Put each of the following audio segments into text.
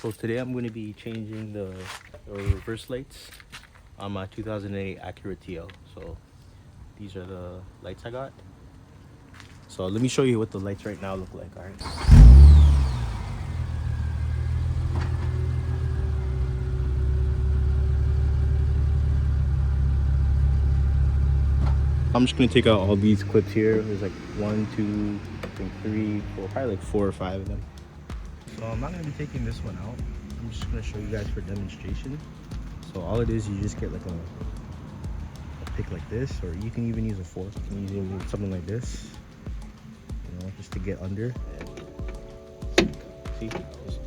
So today I'm going to be changing the reverse lights on my 2008 Acura TL. So these are the lights I got. So let me show you what the lights right now look like. All right. I'm just gonna take out all these clips here. There's like 1, 2, I think 3, 4, probably like 4 or 5 of them. So I'm not gonna be taking this one out. I'm just gonna show you guys for demonstration. So all it is, you just get like a pick like this, or you can even use a fork. You can use something like this, you know, just to get under. And see, just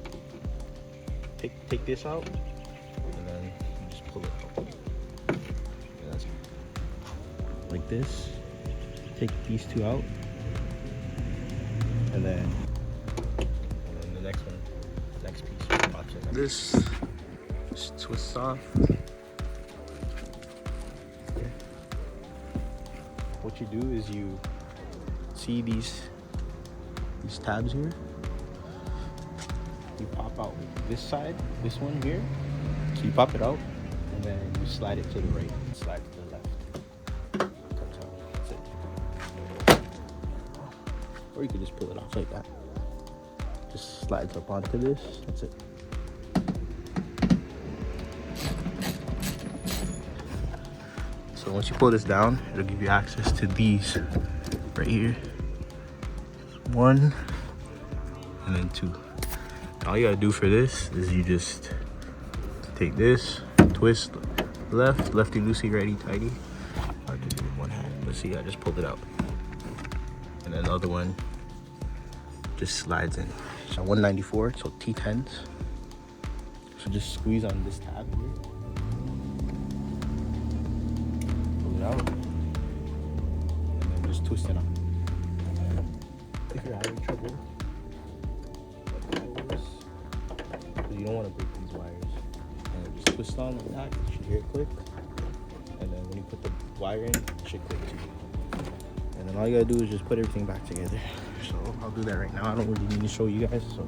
take this out, and then you just pull it out. And that's like this. Take these two out, and then the next one, next piece pops in. This just twists off. Okay. What you do is you see these tabs here. You pop out this side, this one here. So you pop it out, and then you slide it to the right, slide to the left. Comes out. That's it. Or you could just pull it off like that. Just slides up onto this. That's it. So once you pull this down, it'll give you access to these right here. 1 and then 2. All you gotta do for this is you just take this, twist left, lefty loosey, righty tighty. Hard to do with one hand. Let's see, I just pulled it out. And then the other one just slides in. It's a 194, so T10s. So just squeeze on this tab here. Pull it out. And then just twist it on. If you're having trouble, you don't want to break these wires, and just twist on like that. You should hear it click, and then when you put the wire in, it should click too. And then all you gotta do is just put everything back together. So I'll do that right now. I don't really need to show you guys, so